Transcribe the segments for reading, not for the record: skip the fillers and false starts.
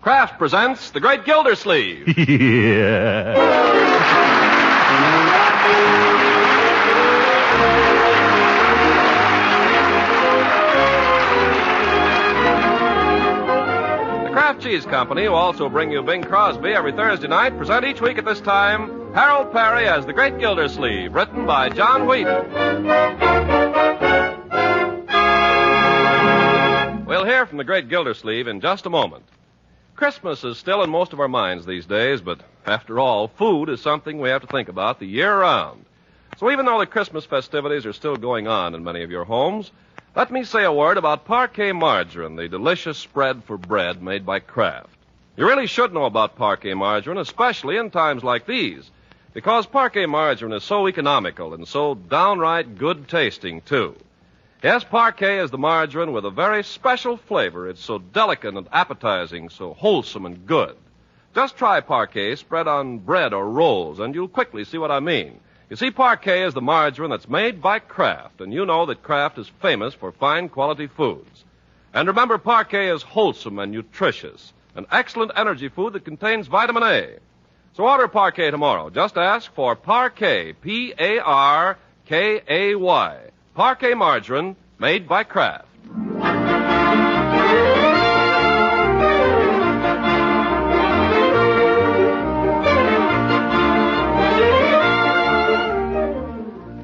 Kraft presents The Great Gildersleeve. Yeah. The Kraft Cheese Company, who also bring you Bing Crosby every Thursday night, present each week at this time Harold Perry as The Great Gildersleeve, written by John Wheaton. We'll hear from The Great Gildersleeve in just a moment. Christmas is still in most of our minds these days, but after all, food is something we have to think about the year round. So even though the Christmas festivities are still going on in many of your homes, let me say a word about Parquet margarine, the delicious spread for bread made by Kraft. You really should know about Parquet margarine, especially in times like these, because Parquet margarine is so economical and so downright good tasting, too. Yes, Parquet is the margarine with a very special flavor. It's so delicate and appetizing, so wholesome and good. Just try Parquet spread on bread or rolls, and you'll quickly see what I mean. You see, Parquet is the margarine that's made by Kraft, and you know that Kraft is famous for fine quality foods. And remember, Parquet is wholesome and nutritious, an excellent energy food that contains vitamin A. So order Parquet tomorrow. Just ask for Parquet, P-A-R-K-A-Y. Parquet margarine made by Kraft.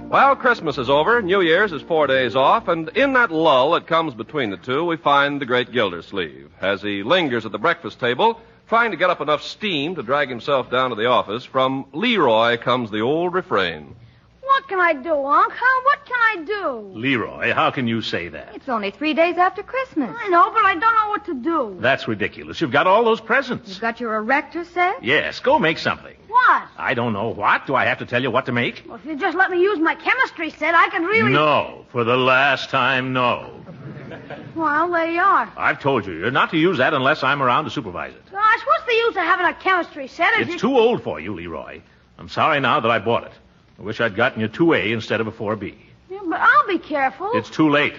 Well, Christmas is over, New Year's is 4 days off, and in that lull that comes between the two, we find the Great Gildersleeve. As he lingers at the breakfast table, trying to get up enough steam to drag himself down to the office, from Leroy comes the old refrain. What can I do, Unc? What can I do? Leroy, how can you say that? It's only 3 days after Christmas. I know, but I don't know what to do. That's ridiculous. You've got all those presents. You've got your erector set? Yes, go make something. What? I don't know what. Do I have to tell you what to make? Well, if you just let me use my chemistry set, I could really... No. For the last time, no. Well, there you are. I've told you, you're not to use that unless I'm around to supervise it. Gosh, what's the use of having a chemistry set if It's too old for you, Leroy. I'm sorry now that I bought it. I wish I'd gotten you 2A instead of a 4B. Yeah, but I'll be careful. It's too late.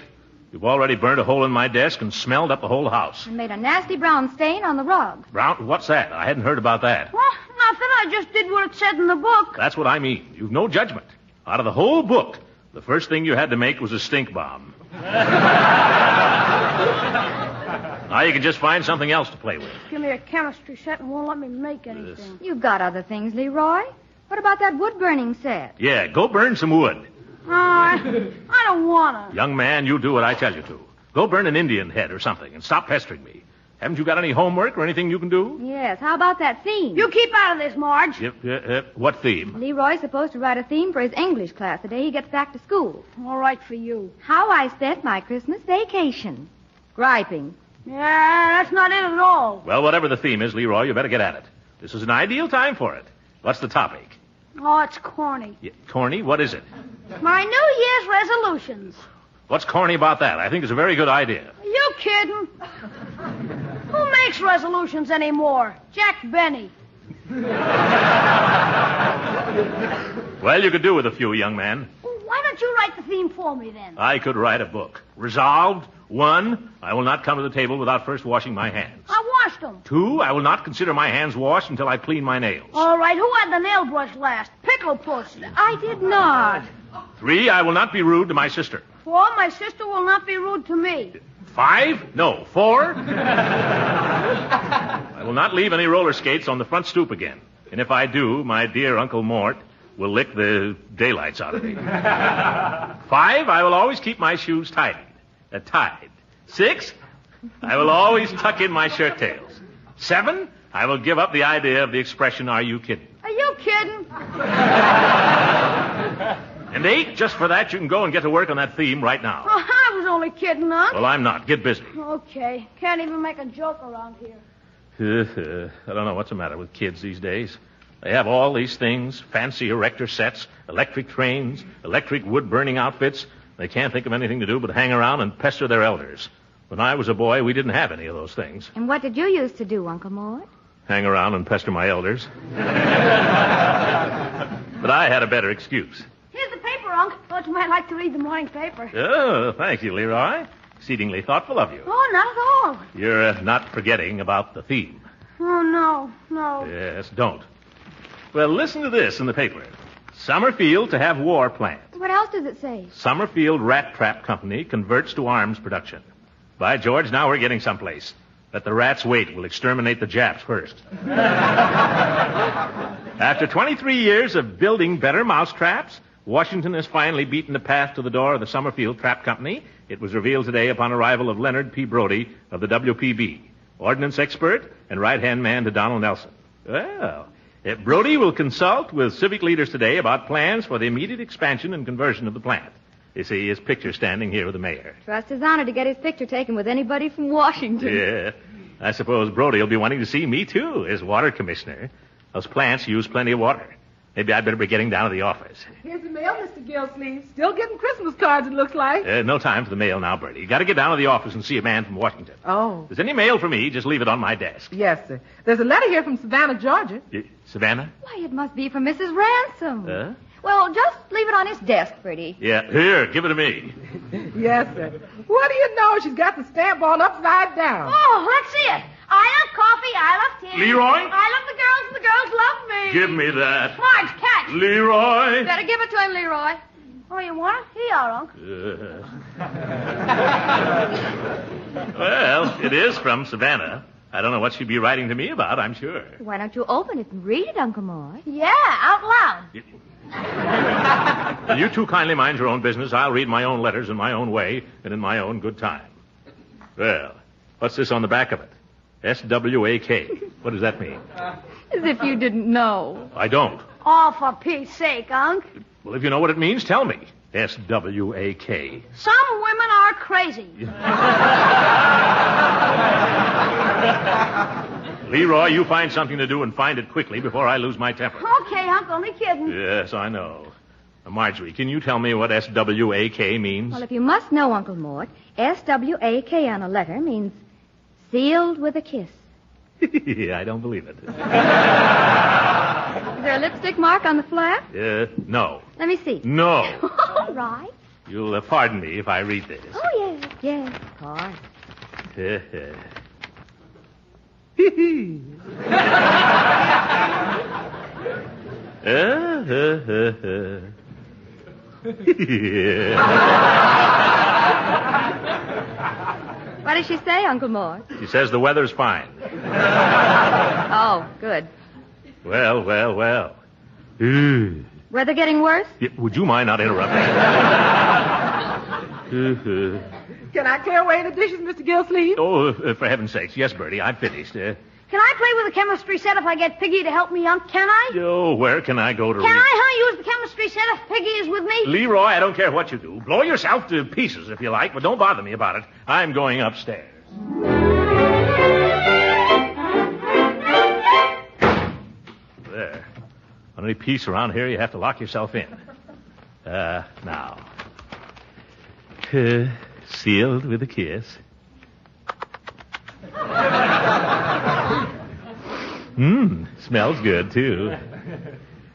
You've already burned a hole in my desk and smelled up the whole house. And made a nasty brown stain on the rug. Brown? What's that? I hadn't heard about that. Well, nothing. I just did what it said in the book. That's what I mean. You've no judgment. Out of the whole book, the first thing you had to make was a stink bomb. Now you can just find something else to play with. Give me a chemistry set and won't let me make anything. You've got other things, Leroy. What about that wood-burning set? Yeah, go burn some wood. I don't want to. Young man, you do what I tell you to. Go burn an Indian head or something and stop pestering me. Haven't you got any homework or anything you can do? Yes, how about that theme? You keep out of this, Marge. What theme? Leroy's supposed to write a theme for his English class the day he gets back to school. All right for you. How I spent my Christmas vacation. Griping. Yeah, that's not it at all. Well, whatever the theme is, Leroy, you better get at it. This is an ideal time for it. What's the topic? Oh, it's corny. Yeah, corny? What is it? My New Year's resolutions. What's corny about that? I think it's a very good idea. Are you kidding? Who makes resolutions anymore? Jack Benny. Well, you could do with a few, young man. Well, why don't you write the theme for me, then? I could write a book. Resolved. 1, I will not come to the table without first washing my hands. I washed them. 2, I will not consider my hands washed until I clean my nails. All right, who had the nail brush last? Pickle Puss. I did not. 3, I will not be rude to my sister. 4, my sister will not be rude to me. 5, no, 4. I will not leave any roller skates on the front stoop again. And if I do, my dear Uncle Mort will lick the daylights out of me. 5, I will always keep my shoes tied. 6, I will always tuck in my shirt tails. 7, I will give up the idea of the expression, are you kidding? Are you kidding? And 8, just for that, you can go and get to work on that theme right now. Oh, I was only kidding, Unc. Well, I'm not. Get busy. Okay. Can't even make a joke around here. I don't know what's the matter with kids these days. They have all these things, fancy erector sets, electric trains, electric wood-burning outfits. They can't think of anything to do but hang around and pester their elders. When I was a boy, we didn't have any of those things. And what did you used to do, Uncle Mort? Hang around and pester my elders. But I had a better excuse. Here's the paper, Unc. Thought you might like to read the morning paper. Oh, thank you, Leroy. Exceedingly thoughtful of you. Oh, not at all. You're not forgetting about the theme. Oh, no. Yes, don't. Well, listen to this in the paper. Summerfield to have war planned. What else does it say? Summerfield Rat Trap Company converts to arms production. By George, now we're getting someplace. Let the rats wait. We'll exterminate the Japs first. After 23 years of building better mousetraps, Washington has finally beaten the path to the door of the Summerfield Trap Company. It was revealed today upon arrival of Leonard P. Brody of the WPB, ordnance expert and right-hand man to Donald Nelson. Well, Brody will consult with civic leaders today about plans for the immediate expansion and conversion of the plant. You see his picture standing here with the mayor. Trust his honor to get his picture taken with anybody from Washington. Yeah. I suppose Brody will be wanting to see me, too, as water commissioner. Those plants use plenty of water. Maybe I'd better be getting down to the office. Here's the mail, Mr. Gildersleeve. Still getting Christmas cards, it looks like. No time for the mail now, Bertie. You got to get down to the office and see a man from Washington. Oh. If there's any mail for me, just leave it on my desk. Yes, sir. There's a letter here from Savannah, Georgia. Savannah? Why, it must be from Mrs. Ransom. Well, just leave it on his desk, Bertie. Yeah, here, give it to me. Yes, sir. What do you know? She's got the stamp on upside down. Oh, let's see it. I love coffee. I love tea. Leroy? I love the girls, and the girls love me. Give me that. Marge, catch. Leroy? Better give it to him, Leroy. Oh, you want it? Here you are, Unc. Well, it is from Savannah. I don't know what she'd be writing to me about, I'm sure. Why don't you open it and read it, Uncle Mort? Yeah, out loud. Will you two kindly mind your own business? I'll read my own letters in my own way and in my own good time. Well, what's this on the back of it? S-W-A-K. What does that mean? As if you didn't know. I don't. Oh, for Pete's sake, Unc. Well, if you know what it means, tell me. S-W-A-K. Some women are crazy. Leroy, you find something to do and find it quickly before I lose my temper. Okay, Unc, only kidding. Yes, I know. Now, Marjorie, can you tell me what S-W-A-K means? Well, if you must know, Uncle Mort, S-W-A-K on a letter means sealed with a kiss. I don't believe it. Is there a lipstick mark on the flap? No. Let me see. No. All right. You'll pardon me if I read this. Oh, yes, of course. What does she say, Uncle Mort? She says the weather's fine. Oh, good. Well. Weather getting worse? Would you mind not interrupting? Can I clear away the dishes, Mr. Gildersleeve? Oh, for heaven's sakes. Yes, Bertie, I'm finished. Can I play with the chemistry set if I get Piggy to help me, Unc? Can I? Oh, where can I go to Can I, use the chemistry set if Piggy is with me? Leroy, I don't care what you do. Blow yourself to pieces if you like, but don't bother me about it. I'm going upstairs. There. On any piece around here, you have to lock yourself in. Now. Sealed with a kiss. Smells good, too.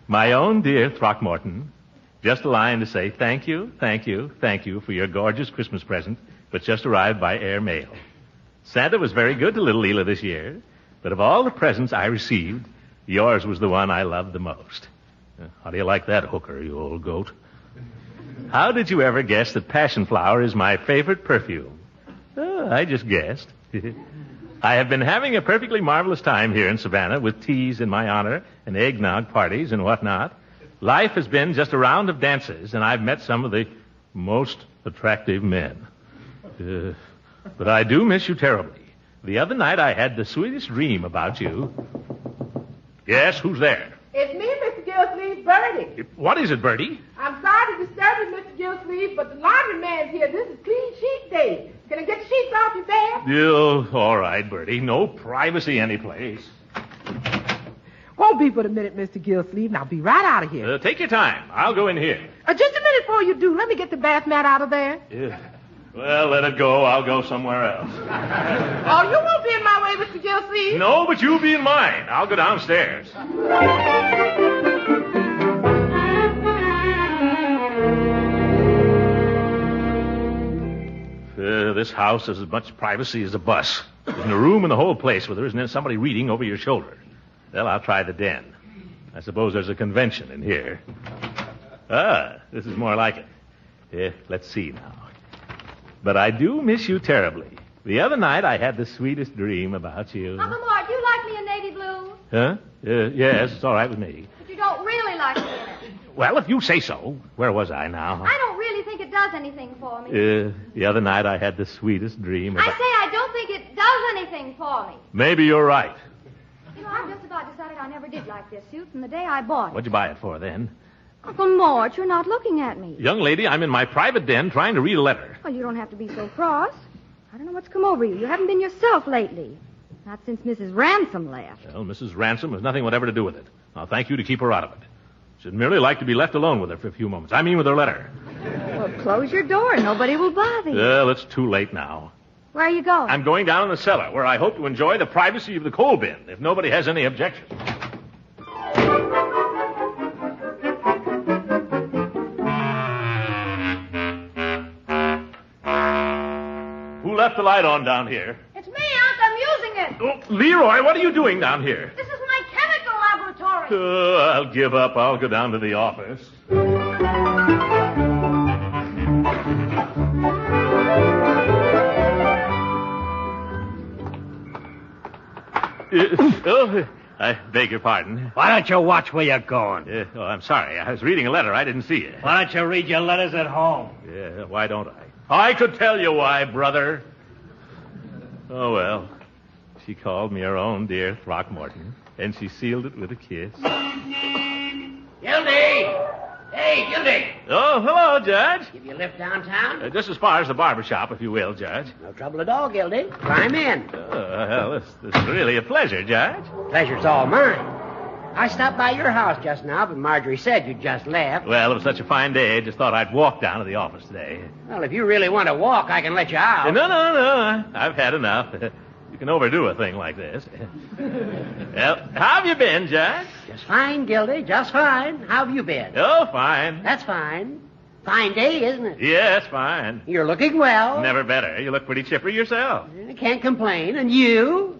My own dear Throckmorton, just a line to say thank you for your gorgeous Christmas present, which just arrived by air mail. Santa was very good to little Leela this year, but of all the presents I received, yours was the one I loved the most. How do you like that, hooker, you old goat? How did you ever guess that passion flower is my favorite perfume? I just guessed. I have been having a perfectly marvelous time here in Savannah with teas in my honor and eggnog parties and whatnot. Life has been just a round of dances, and I've met some of the most attractive men. But I do miss you terribly. The other night I had the sweetest dream about you. Yes, who's there? It's me, Mr. Gildersleeve, Bertie. What is it, Bertie? I'm sorry to disturb you, Mr. Gildersleeve, but the laundry man's here. This is clean sheet day. Can I get the sheets off your bed? Oh, all right, Bertie. No privacy anyplace. Won't be but a minute, Mr. Gildersleeve, and I'll be right out of here. Take your time. I'll go in here. Just a minute before you do. Let me get the bath mat out of there. Yeah. Well, let it go. I'll go somewhere else. Oh, you won't be in my way, Mr. Gildersleeve. No, but you'll be in mine. I'll go downstairs. this house has as much privacy as a bus. There isn't a room in the whole place where there isn't somebody reading over your shoulder. Well, I'll try the den. I suppose there's a convention in here. This is more like it. Let's see now. But I do miss you terribly. The other night I had the sweetest dream about you. Uncle Mort, do you like me in navy blue? Huh? Yes, it's all right with me. But you don't really like me in it. Well, if you say so. Where was I now? I don't really think it does anything for me. The other night I had the sweetest dream about... I say I don't think it does anything for me. Maybe you're right. You know, I've just about decided I never did like this suit from the day I bought it. What'd you buy it for, then? Uncle Mort, you're not looking at me. Young lady, I'm in my private den trying to read a letter. Well, you don't have to be so cross. I don't know what's come over you. You haven't been yourself lately. Not since Mrs. Ransom left. Well, Mrs. Ransom has nothing whatever to do with it. I'll thank you to keep her out of it. She'd merely like to be left alone with her for a few moments. I mean with her letter. Well, close your door. Nobody will bother you. Well, it's too late now. Where are you going? I'm going down in the cellar, where I hope to enjoy the privacy of the coal bin, if nobody has any objection. Who left the light on down here? It's me, Unc. I'm using it. Oh, Leroy, what are you doing down here? This is my chemical laboratory. I'll give up. I'll go down to the office. I beg your pardon. Why don't you watch where you're going? I'm sorry. I was reading a letter. I didn't see it. Why don't you read your letters at home? Yeah, why don't I? I could tell you why, brother. Oh, well. She called me her own dear Throckmorton, and she sealed it with a kiss. Gildy! Hey, Gildy! Oh, hello, Judge. Give you a lift downtown? Just as far as the barber shop, if you will, Judge. No trouble at all, Gildy. Climb in. Well, this is really a pleasure, Judge. Pleasure's all mine. I stopped by your house just now, but Marjorie said you just left. Well, it was such a fine day, I just thought I'd walk down to the office today. Well, if you really want to walk, I can let you out. No. I've had enough. You can overdo a thing like this. Well, how have you been, Judge? Just fine, Gildy, just fine. How have you been? Oh, fine. That's fine. Fine day, isn't it? Yes, fine. You're looking well. Never better. You look pretty chipper yourself. I can't complain. And you?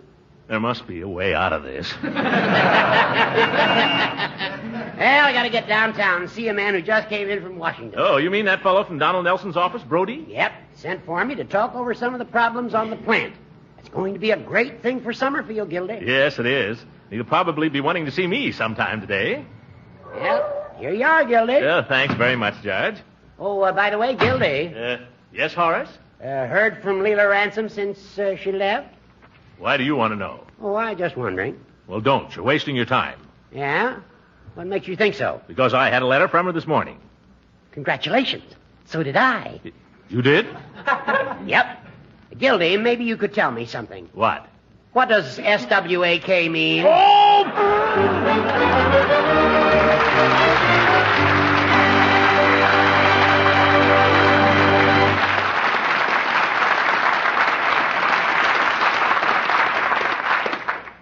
There must be a way out of this. Well, I got to get downtown and see a man who just came in from Washington. Oh, you mean that fellow from Donald Nelson's office, Brody? Yep. Sent for me to talk over some of the problems on the plant. It's going to be a great thing for Summerfield, Gildy. Yes, it is. He'll probably be wanting to see me sometime today. Well, here you are, Gildy. Thanks very much, Judge. Oh, by the way, Gildy. Yes, Horace? Heard from Leela Ransom since she left? Why do you want to know? Oh, I just wondering. Well, don't. You're wasting your time. Yeah? What makes you think so? Because I had a letter from her this morning. Congratulations. So did I. You did? Yep. Gildy, maybe you could tell me something. What? What does SWAK mean?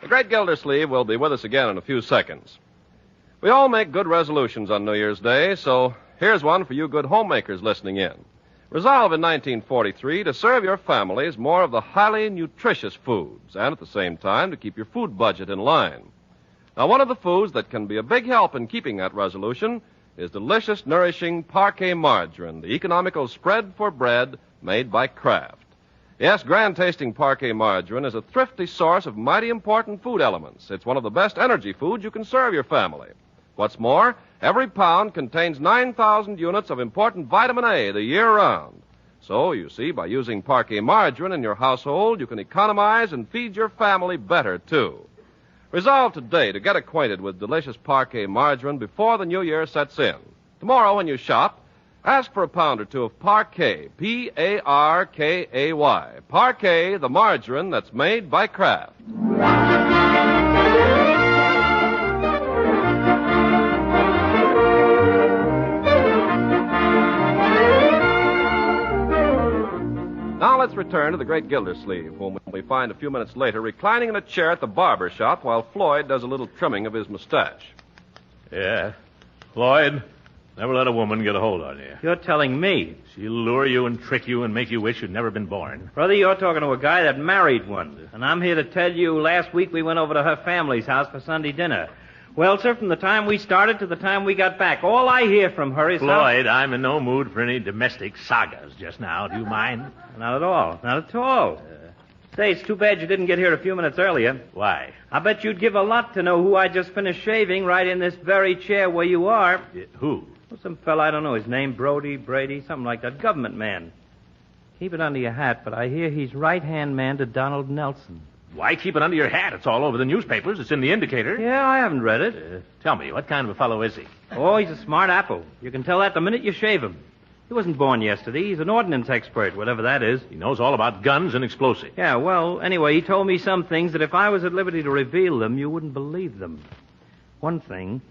The Great Gildersleeve will be with us again in a few seconds. We all make good resolutions on New Year's Day, so here's one for you good homemakers listening in. Resolve in 1943 to serve your families more of the highly nutritious foods and at the same time to keep your food budget in line. Now, one of the foods that can be a big help in keeping that resolution is delicious, nourishing Parquet margarine, the economical spread for bread made by Kraft. Yes, grand-tasting Parquet margarine is a thrifty source of mighty important food elements. It's one of the best energy foods you can serve your family. What's more, every pound contains 9,000 units of important vitamin A the year round. So, you see, by using Parquet margarine in your household, you can economize and feed your family better, too. Resolve today to get acquainted with delicious Parquet margarine before the new year sets in. Tomorrow, when you shop, ask for a pound or two of Parquet, P-A-R-K-A-Y. Parquet, the margarine that's made by Kraft. Now let's return to the Great Gildersleeve, whom we find a few minutes later reclining in a chair at the barber shop while Floyd does a little trimming of his mustache. Yeah. Floyd, Never let a woman get a hold on you. You're telling me. She'll lure you and trick you and make you wish you'd never been born. Brother, you're talking to a guy that married one. And I'm here to tell you last week we went over to her family's house for Sunday dinner. Well, sir, from the time we started to the time we got back, all I hear from her is Floyd, I'm in no mood for any domestic sagas just now. Do you mind? Not at all. Not at all. Say, it's too bad you didn't get here a few minutes earlier. Why? I bet you'd give a lot to know who I just finished shaving right in this very chair where you are. Who? Well, some fella, I don't know his name, Brady, something like that, government man. Keep it under your hat, but I hear he's right-hand man to Donald Nelson. Why keep it under your hat? It's all over the newspapers. It's in the Indicator. Yeah, I haven't read it. Tell me, what kind of a fellow is he? Oh, he's a smart apple. You can tell that the minute you shave him. He wasn't born yesterday. He's an ordnance expert, whatever that is. He knows all about guns and explosives. Yeah, well, anyway, he told me some things that if I was at liberty to reveal them, you wouldn't believe them. One thing,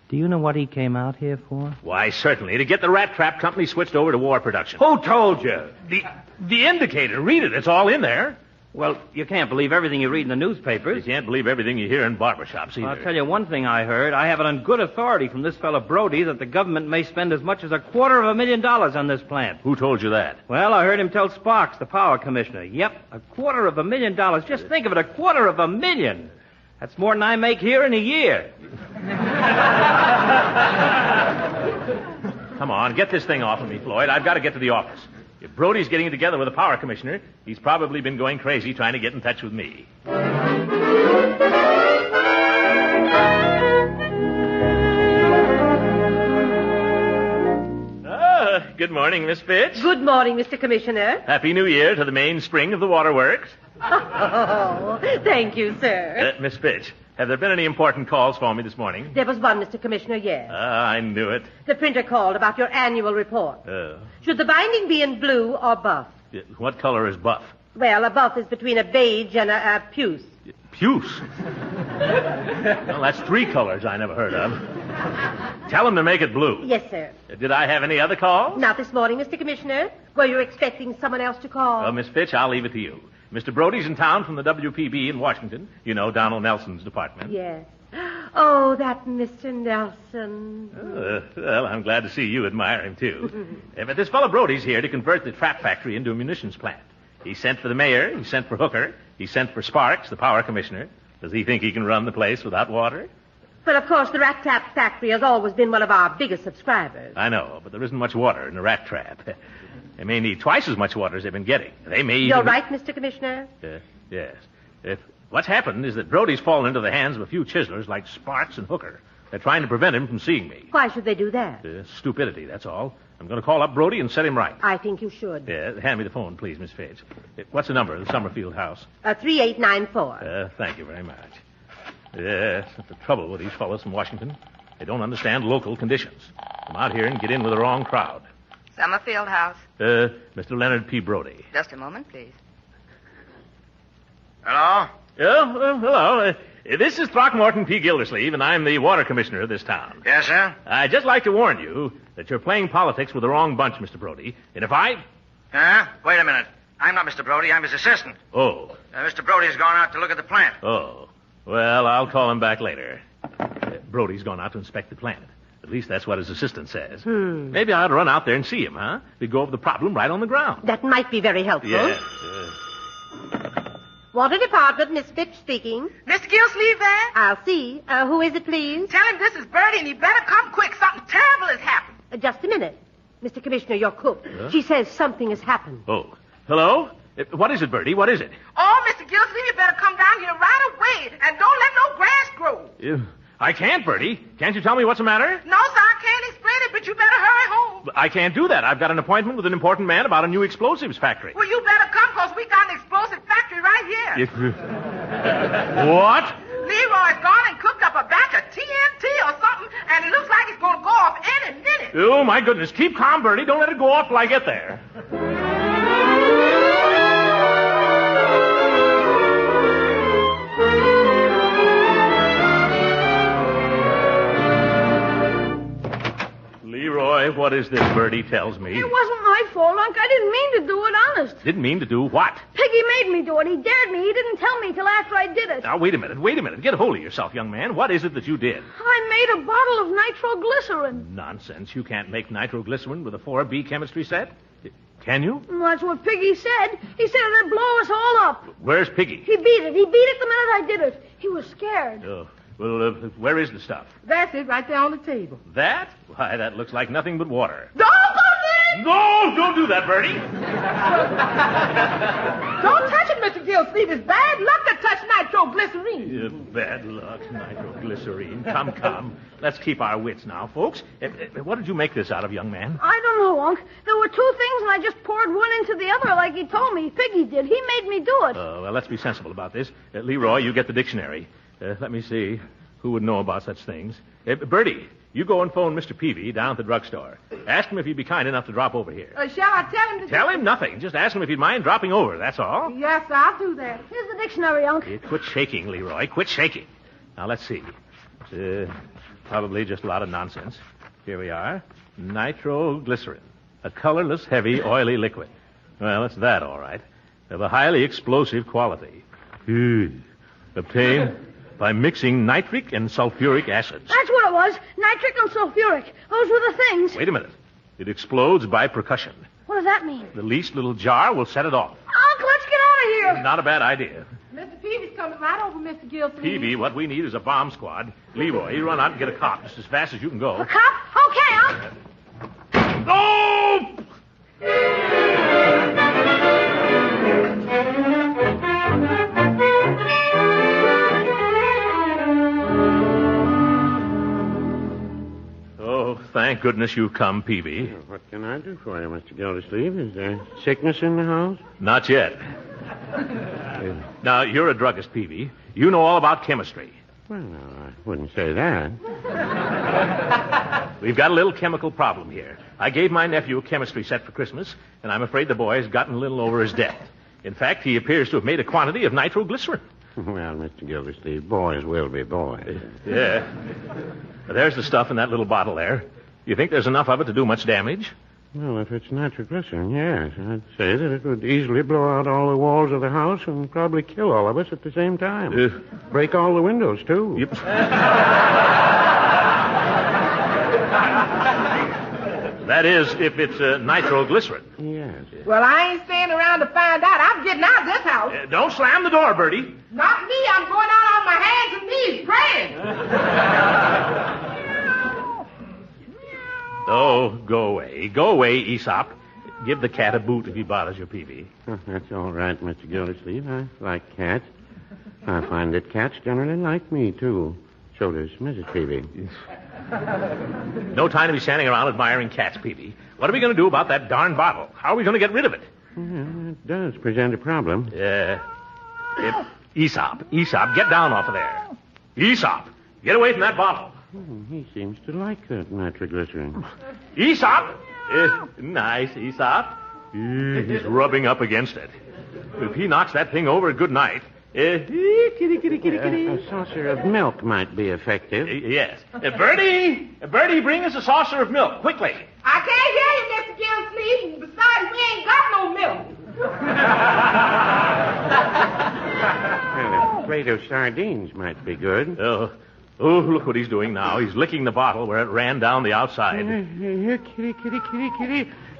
do you know what he came out here for? Why, certainly, to get the Rat Trap Company switched over to war production. Who told you? The Indicator. Read it. It's all in there. Well, you can't believe everything you read in the newspapers. You can't believe everything you hear in barbershops either. I'll tell you one thing I heard. I have it on good authority from this fellow Brody that the government may spend as much as $250,000 on this plant. Who told you that? Well, I heard him tell Sparks, the power commissioner. Yep, $250,000. Just think of it, $250,000. That's more than I make here in a year. Come on, get this thing off of me, Floyd. I've got to get to the office. If Brody's getting together with the power commissioner, he's probably been going crazy trying to get in touch with me. Good morning, Miss Fitch. Good morning, Mr. Commissioner. Happy New Year to the mainspring of the waterworks. Oh, thank you, sir. Miss Fitch, have there been any important calls for me this morning? There was one, Mr. Commissioner, yes. I knew it. The printer called about your annual report. Should the binding be in blue or buff? What color is buff? Well, a buff is between a beige and a puce. Puce? Well, that's 3 colors I never heard of. Tell him to make it blue. Yes, sir. Did I have any other calls? Not this morning, Mr. Commissioner. Were you expecting someone else to call? Well, Miss Fitch, I'll leave it to you. Mr. Brody's in town from the WPB in Washington. You know, Donald Nelson's department. Yes. Oh, that Mr. Nelson. Well, I'm glad to see you admire him, too. But this fellow Brody's here to convert the trap factory into a munitions plant. He sent for the mayor. He sent for Hooker. He sent for Sparks, the power commissioner. Does he think he can run the place without water? Well, of course, the Rat Trap Factory has always been one of our biggest subscribers. I know, but there isn't much water in the rat trap. They may need twice as much water as they've been getting. They may even... You're right, Mr. Commissioner. Yes. What's happened is that Brody's fallen into the hands of a few chiselers like Sparks and Hooker. They're trying to prevent him from seeing me. Why should they do that? Stupidity, that's all. I'm going to call up Brody and set him right. I think you should. Hand me the phone, please, Miss Fitch. What's the number of the Summerfield house? 3894. Thank you very much. Yes, that's the trouble with these fellows from Washington. They don't understand local conditions. Come out here and get in with the wrong crowd. Summerfield House. Mr. Leonard P. Brody. Just a moment, please. Hello? Hello. This is Throckmorton P. Gildersleeve, and I'm the water commissioner of this town. Yes, sir? I'd just like to warn you that you're playing politics with the wrong bunch, Mr. Brody. And if I... Huh? Wait a minute. I'm not Mr. Brody. I'm his assistant. Oh. Mr. Brody's gone out to look at the plant. Oh. Well, I'll call him back later. Brody's gone out to inspect the plant. At least that's what his assistant says. Maybe I ought to run out there and see him, huh? We go over the problem right on the ground. That might be very helpful. Yes. Water Department, Miss Fitch speaking. Mr. Gildersleeve there? I'll see. Who is it, please? Tell him this is Bertie and he better come quick. Something terrible has happened. Just a minute. Mr. Commissioner, your cook. Huh? She says something has happened. Oh. Hello? What is it, Bertie? What is it? Oh, Mr. Gildersleeve, you better come down here right away and don't let no grass grow. I can't, Bertie. Can't you tell me what's the matter? No, sir, I can't explain it, but you better hurry home. I can't do that. I've got an appointment with an important man about a new explosives factory. Well, you better come, because we got an explosive factory right here. What? Leroy's gone and cooked up a batch of TNT or something, and it looks like it's going to go off any minute. Oh, my goodness. Keep calm, Bertie. Don't let it go off till I get there. Leroy, what is this Birdie tells me? It wasn't my fault, Unc. I didn't mean to do it, honest. Didn't mean to do what? Piggy made me do it. He dared me. He didn't tell me till after I did it. Now, wait a minute. Get a hold of yourself, young man. What is it that you did? I made a bottle of nitroglycerin. Nonsense. You can't make nitroglycerin with a 4B chemistry set. Can you? That's what Piggy said. He said it'd blow us all up. Where's Piggy? He beat it. He beat it the minute I did it. He was scared. Oh, well, where is the stuff? That's it right there on the table. That? Why, that looks like nothing but water. Don't go near! No, don't do that, Birdie. Don't touch it, Mr. Gildersleeve. It's bad luck to touch nitroglycerine. Bad luck, nitroglycerine. Come. Let's keep our wits now, folks. What did you make this out of, young man? I don't know, Unc. There were two things, and I just poured one into the other like he told me. Piggy did. He made me do it. Well, let's be sensible about this. Leroy, you get the dictionary. Let me see. Who would know about such things? Bertie, you go and phone Mr. Peavy down at the drugstore. Ask him if he'd be kind enough to drop over here. Shall I tell him to... Tell him nothing. Just ask him if he'd mind dropping over, that's all. Yes, sir, I'll do that. Here's the dictionary, Unc. Quit shaking, Leroy. Quit shaking. Now, let's see. Probably just a lot of nonsense. Here we are. Nitroglycerin. A colorless, heavy, oily liquid. Well, it's that, all right. Of a highly explosive quality. Obtained by mixing nitric and sulfuric acids. That's what it was. Nitric and sulfuric. Those were the things. Wait a minute. It explodes by percussion. What does that mean? The least little jar will set it off. Unc, let's get out of here. Not a bad idea. Mr. Peavy's coming right over, Mr. Gildersleeve. Peavy, what we need is a bomb squad. Leroy, you run out and get a cop just as fast as you can go. A cop? Okay, Unc. Oh! Oh, thank goodness you've come, Peavy. What can I do for you, Mr. Gildersleeve? Is there sickness in the house? Not yet. Now, you're a druggist, Peavy. You know all about chemistry. Well, no, I wouldn't say that. We've got a little chemical problem here. I gave my nephew a chemistry set for Christmas, and I'm afraid the boy has gotten a little over his depth. In fact, he appears to have made a quantity of nitroglycerin. Well, Mr. Gildersleeve, boys will be boys. Yeah. There's the stuff in that little bottle there. You think there's enough of it to do much damage? Well, if it's nitroglycerin, yes. I'd say that it would easily blow out all the walls of the house and probably kill all of us at the same time. Break all the windows, too. Yep. That is, if it's nitroglycerin. Yes. Well, I ain't staying around to find out. I'm getting out of this house. Don't slam the door, Bertie. Not me. I'm going out on my hands and knees praying. Oh, go away. Go away, Aesop. Give the cat a boot if he bothers you, Peavy. Oh, that's all right, Mr. Gildersleeve. I like cats. I find that cats generally like me, too. So does Mrs. Peavy. No time to be standing around admiring cats, Peavy. What are we going to do about that darn bottle? How are we going to get rid of it? Well, it does present a problem. Aesop, get down off of there. Aesop, get away from that bottle. He seems to like that nitroglycerin. Aesop! Nice, Aesop. He's rubbing up against it. If he knocks that thing over, good night. A saucer of milk might be effective. Yes. Bertie, bring us a saucer of milk, quickly. I can't hear you, Mr. Gildersleeve. Besides, we ain't got no milk. Well, a plate of sardines might be good. Oh, look what he's doing now. He's licking the bottle where it ran down the outside. Here, kitty.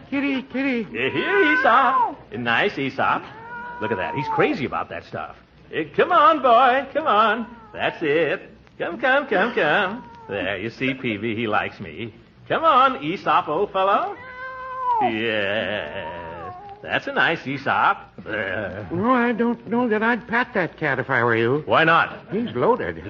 Here, Aesop. Nice, Aesop. Look at that. He's crazy about that stuff. Come on, boy. Come on. That's it. Come. There, you see, Peavy, he likes me. Come on, Aesop, old fellow. Yes. That's a nice Aesop. There. No, I don't know that I'd pat that cat if I were you. Why not? He's loaded.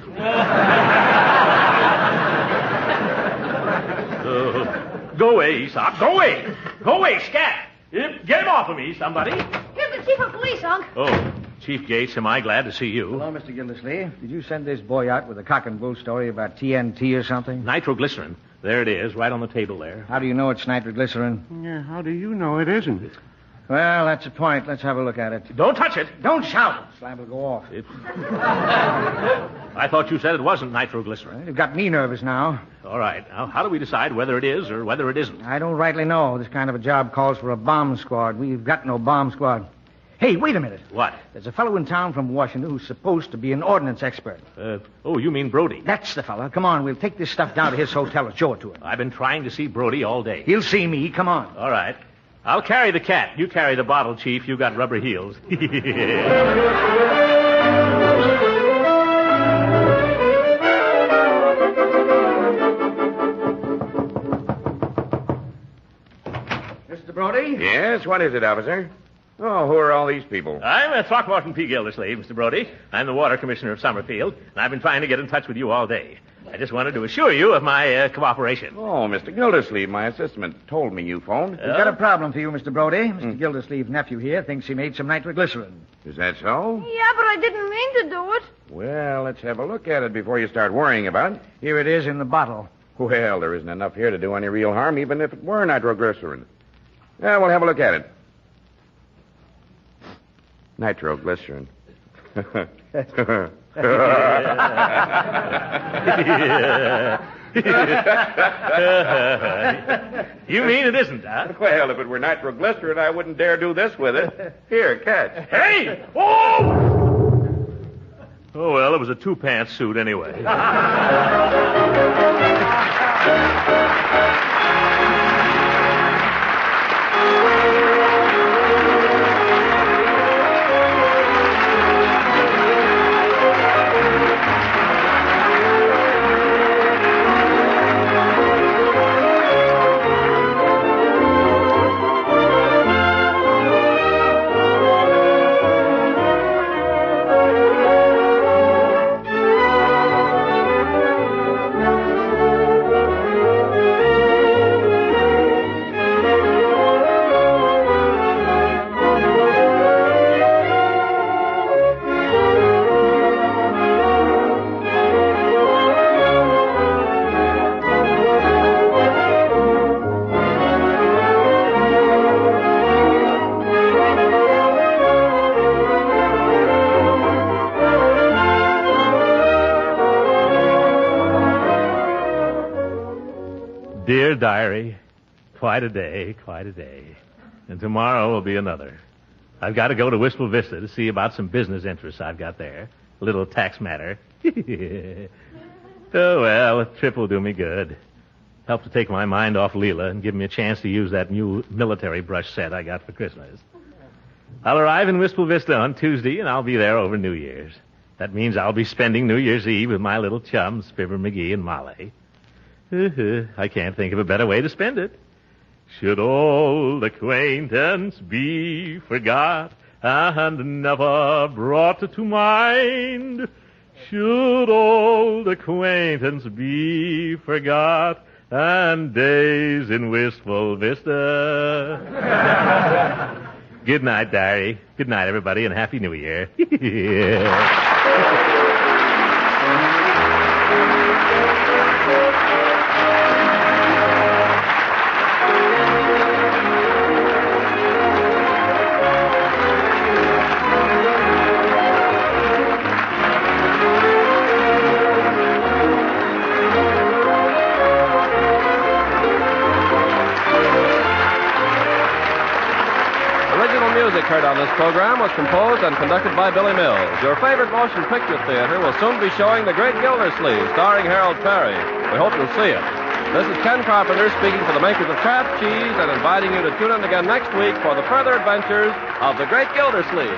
Go away, Aesop. Go away. Go away, scat. Get him off of me, somebody. Here's the chief of police, Unc. Oh, Chief Gates, am I glad to see you. Hello, Mr. Gildersleeve. Did you send this boy out with a cock and bull story about TNT or something? Nitroglycerin. There it is, right on the table there. How do you know it's nitroglycerin? Yeah, how do you know it isn't? Well, that's the point. Let's have a look at it. Don't touch it. Don't shout. Slab will go off. I I thought you said it wasn't nitroglycerin. You've got me nervous now. All right. Now, how do we decide whether it is or whether it isn't? I don't rightly know. This kind of a job calls for a bomb squad. We've got no bomb squad. Hey, wait a minute. What? There's a fellow in town from Washington who's supposed to be an ordnance expert. You mean Brody? That's the fellow. Come on, we'll take this stuff down to his hotel and show it to him. I've been trying to see Brody all day. He'll see me. Come on. All right. I'll carry the cat. You carry the bottle, Chief. You got rubber heels. Mr. Brody? Yes, what is it, officer? Oh, who are all these people? I'm Throckmorton P. Gildersleeve, Mr. Brody. I'm the water commissioner of Summerfield, and I've been trying to get in touch with you all day. I just wanted to assure you of my cooperation. Oh, Mr. Gildersleeve, my assistant, told me you phoned. We've got a problem for you, Mr. Brody. Mr. Gildersleeve's nephew here thinks he made some nitroglycerin. Is that so? Yeah, but I didn't mean to do it. Well, let's have a look at it before you start worrying about it. Here it is in the bottle. Well, there isn't enough here to do any real harm, even if it were nitroglycerin. Yeah, we'll have a look at it. Nitroglycerin. You mean it isn't, huh? Well, if it were nitroglycerin, I wouldn't dare do this with it. Here, catch. Hey! Oh! Oh, well, it was a two-pants suit anyway. Dear diary, quite a day, quite a day. And tomorrow will be another. I've got to go to Wistful Vista to see about some business interests I've got there. A little tax matter. Oh, well, a trip will do me good. Help to take my mind off Leela and give me a chance to use that new military brush set I got for Christmas. I'll arrive in Wistful Vista on Tuesday, and I'll be there over New Year's. That means I'll be spending New Year's Eve with my little chums, Fibber McGee and Molly. I can't think of a better way to spend it. Should old acquaintance be forgot and never brought to mind? Should old acquaintance be forgot and days in Wistful Vista? Good night, diary. Good night, everybody, and Happy New Year. Music heard on this program was composed and conducted by Billy Mills. Your favorite motion picture theater will soon be showing The Great Gildersleeve, starring Harold Perry. We hope you'll see it. This is Ken Carpenter speaking for the makers of Kraft Cheese and inviting you to tune in again next week for the further adventures of The Great Gildersleeve.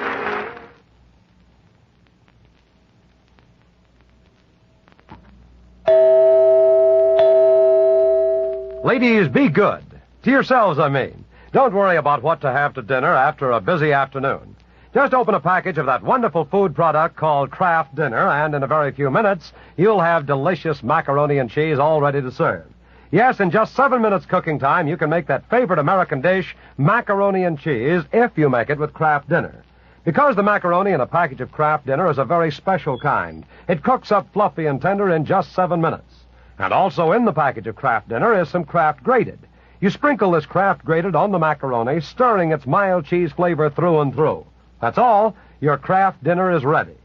Ladies, be good. To yourselves, I mean. Don't worry about what to have to dinner after a busy afternoon. Just open a package of that wonderful food product called Kraft Dinner, and in a very few minutes, you'll have delicious macaroni and cheese all ready to serve. Yes, in just 7 minutes cooking time, you can make that favorite American dish, macaroni and cheese, if you make it with Kraft Dinner. Because the macaroni in a package of Kraft Dinner is a very special kind, it cooks up fluffy and tender in just 7 minutes. And also in the package of Kraft Dinner is some Kraft Grated. You sprinkle this Kraft Grated on the macaroni, stirring its mild cheese flavor through and through. That's all. Your Kraft Dinner is ready.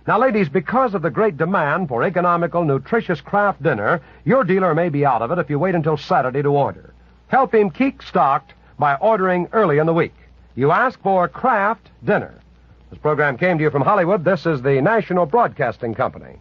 Now, ladies, because of the great demand for economical, nutritious Kraft Dinner, your dealer may be out of it if you wait until Saturday to order. Help him keep stocked by ordering early in the week. You ask for Kraft Dinner. This program came to you from Hollywood. This is the National Broadcasting Company.